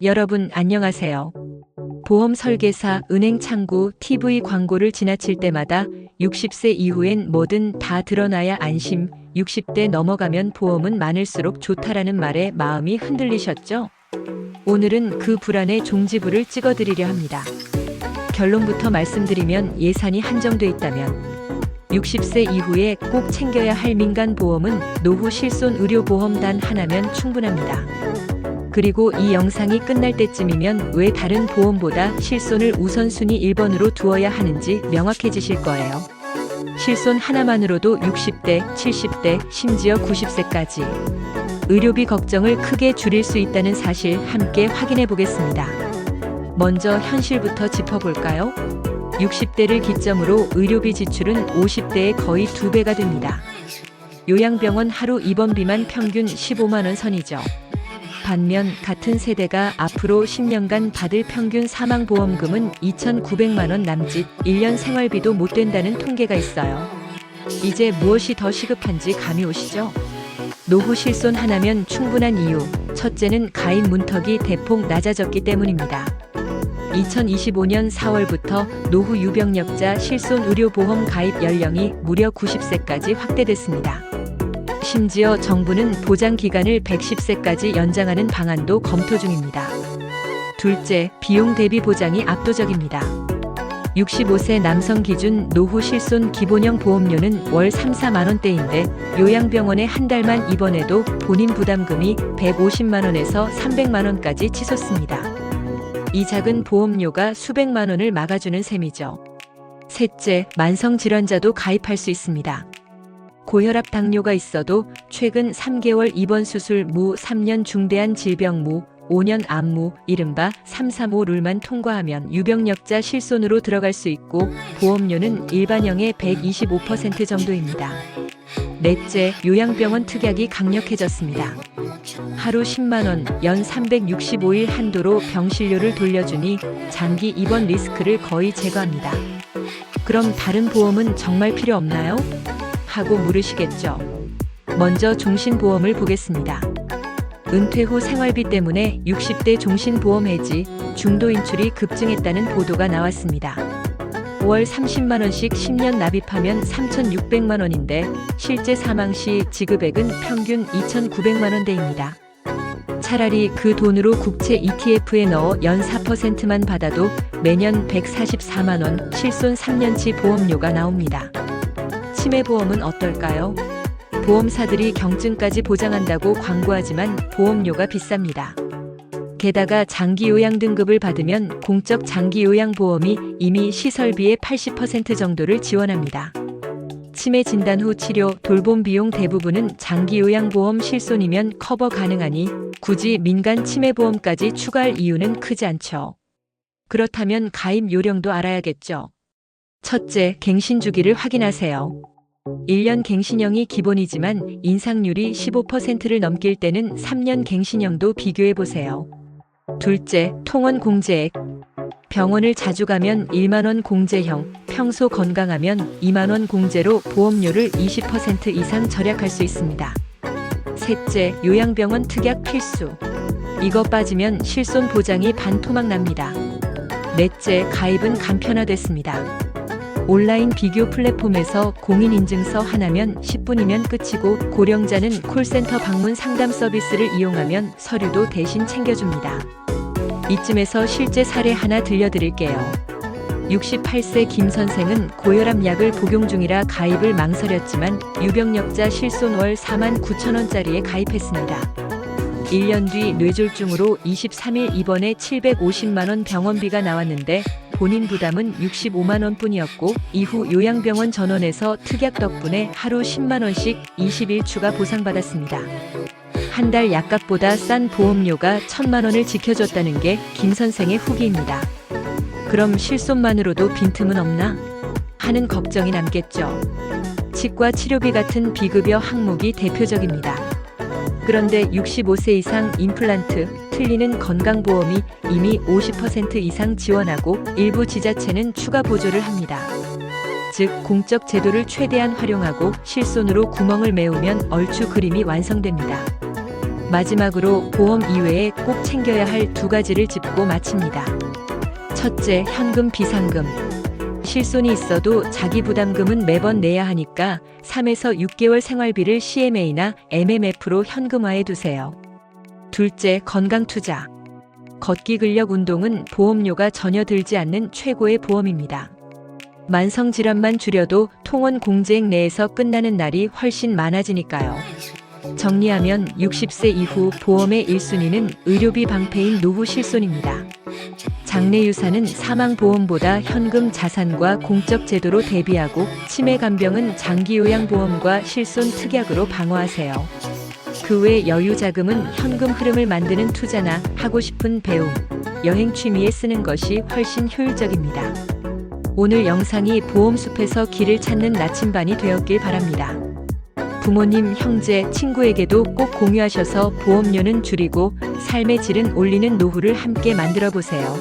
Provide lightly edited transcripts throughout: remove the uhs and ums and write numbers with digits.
여러분 안녕하세요. 보험 설계사, 은행 창구, TV 광고를 지나칠 때마다 60세 이후엔 뭐든 다 드러나야 안심, 60대 넘어가면 보험은 많을수록 좋다라는 말에 마음이 흔들리셨죠? 오늘은 그 불안의 종지부를 찍어드리려 합니다. 결론부터 말씀드리면 예산이 한정돼 있다면 60세 이후에 꼭 챙겨야 할 민간보험은 노후 실손 의료보험 단 하나면 충분합니다. 그리고 이 영상이 끝날 때쯤이면 왜 다른 보험보다 실손을 우선순위 1번으로 두어야 하는지 명확해지실 거예요. 실손 하나만으로도 60대, 70대, 심지어 90세까지 의료비 걱정을 크게 줄일 수 있다는 사실 함께 확인해 보겠습니다. 먼저 현실부터 짚어볼까요? 60대를 기점으로 의료비 지출은 50대의 거의 2배가 됩니다. 요양병원 하루 입원비만 평균 15만 원 선이죠. 반면 같은 세대가 앞으로 10년간 받을 평균 사망보험금은 2,900만 원 남짓, 1년 생활비도 못 된다는 통계가 있어요. 이제 무엇이 더 시급한지 감이 오시죠? 노후 실손 하나면 충분한 이유, 첫째는 가입 문턱이 대폭 낮아졌기 때문입니다. 2025년 4월부터 노후 유병력자 실손 의료보험 가입 연령이 무려 90세까지 확대됐습니다. 심지어 정부는 보장 기간을 110세까지 연장하는 방안도 검토 중입니다. 둘째, 비용 대비 보장이 압도적입니다. 65세 남성 기준 노후 실손 기본형 보험료는 월 3, 4만 원대인데 요양병원에 한 달만 입원해도 본인 부담금이 150만 원에서 300만 원까지 치솟습니다. 이 작은 보험료가 수백만 원을 막아주는 셈이죠. 셋째, 만성 질환자도 가입할 수 있습니다. 고혈압 당뇨가 있어도 최근 3개월 입원 수술 무, 3년 중대한 질병 무, 5년 암무, 이른바 335 룰만 통과하면 유병력자 실손으로 들어갈 수 있고 보험료는 일반형의 125% 정도입니다. 넷째, 요양병원 특약이 강력해졌습니다. 하루 10만 원, 연 365일 한도로 병실료를 돌려주니 장기 입원 리스크를 거의 제거합니다. 그럼 다른 보험은 정말 필요 없나요? 하고 물으시겠죠. 먼저 종신보험을 보겠습니다. 은퇴 후 생활비 때문에 60대 종신보험 해지, 중도 인출이 급증했다는 보도가 나왔습니다. 월 30만 원씩 10년 납입하면 3,600만 원인데 실제 사망 시 지급액은 평균 2,900만 원대입니다. 차라리 그 돈으로 국채 ETF에 넣어 연 4%만 받아도 매년 144만 원 실손 3년치 보험료가 나옵니다. 치매보험은 어떨까요? 보험사들이 경증까지 보장한다고 광고하지만 보험료가 비쌉니다. 게다가 장기요양 등급을 받으면 공적 장기요양보험이 이미 시설비의 80% 정도를 지원합니다. 치매 진단 후 치료, 돌봄 비용 대부분은 장기요양보험 실손이면 커버 가능하니 굳이 민간 치매보험까지 추가할 이유는 크지 않죠. 그렇다면 가입 요령도 알아야겠죠. 첫째, 갱신 주기를 확인하세요. 1년 갱신형이 기본이지만 인상률이 15%를 넘길 때는 3년 갱신형도 비교해보세요. 둘째, 통원 공제액. 병원을 자주 가면 1만 원 공제형, 평소 건강하면 2만 원 공제로 보험료를 20% 이상 절약할 수 있습니다. 셋째, 요양병원 특약 필수. 이거 빠지면 실손 보장이 반토막 납니다. 넷째, 가입은 간편화됐습니다. 온라인 비교 플랫폼에서 공인인증서 하나면 10분이면 끝이고 고령자는 콜센터 방문 상담 서비스를 이용하면 서류도 대신 챙겨줍니다. 이쯤에서 실제 사례 하나 들려드릴게요. 68세 김 선생은 고혈압 약을 복용 중이라 가입을 망설였지만 유병력자 실손 월 4만 9천 원짜리에 가입했습니다. 1년 뒤 뇌졸중으로 23일 입원에 750만 원 병원비가 나왔는데 본인 부담은 65만 원뿐이었고 이후 요양병원 전원에서 특약 덕분에 하루 10만 원씩 20일 추가 보상받았습니다. 한 달 약값보다 싼 보험료가 1,000만 원을 지켜줬다는 게 김 선생의 후기입니다. 그럼 실손만으로도 빈틈은 없나? 하는 걱정이 남겠죠. 치과 치료비 같은 비급여 항목이 대표적입니다. 그런데 65세 이상 임플란트, 틀리는 건강보험이 이미 50% 이상 지원하고 일부 지자체는 추가 보조를 합니다. 즉, 공적 제도를 최대한 활용하고 실손으로 구멍을 메우면 얼추 그림이 완성됩니다. 마지막으로 보험 이외에 꼭 챙겨야 할 두 가지를 짚고 마칩니다. 첫째, 현금 비상금. 실손이 있어도 자기 부담금은 매번 내야 하니까 3에서 6개월 생활비를 CMA나 MMF로 현금화해 두세요. 둘째, 건강 투자. 걷기 근력 운동은 보험료가 전혀 들지 않는 최고의 보험입니다. 만성질환만 줄여도 통원 공제액 내에서 끝나는 날이 훨씬 많아지니까요. 정리하면 60세 이후 보험의 1순위는 의료비 방패인 노후 실손입니다. 장래 유산은 사망보험보다 현금 자산과 공적 제도로 대비하고 치매 간병은 장기요양보험과 실손 특약으로 방어하세요. 그 외 여유 자금은 현금 흐름을 만드는 투자나 하고 싶은 배움, 여행 취미에 쓰는 것이 훨씬 효율적입니다. 오늘 영상이 보험숲에서 길을 찾는 나침반이 되었길 바랍니다. 부모님, 형제, 친구에게도 꼭 공유하셔서 보험료는 줄이고 삶의 질은 올리는 노후를 함께 만들어 보세요.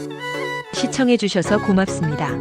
시청해 주셔서 고맙습니다.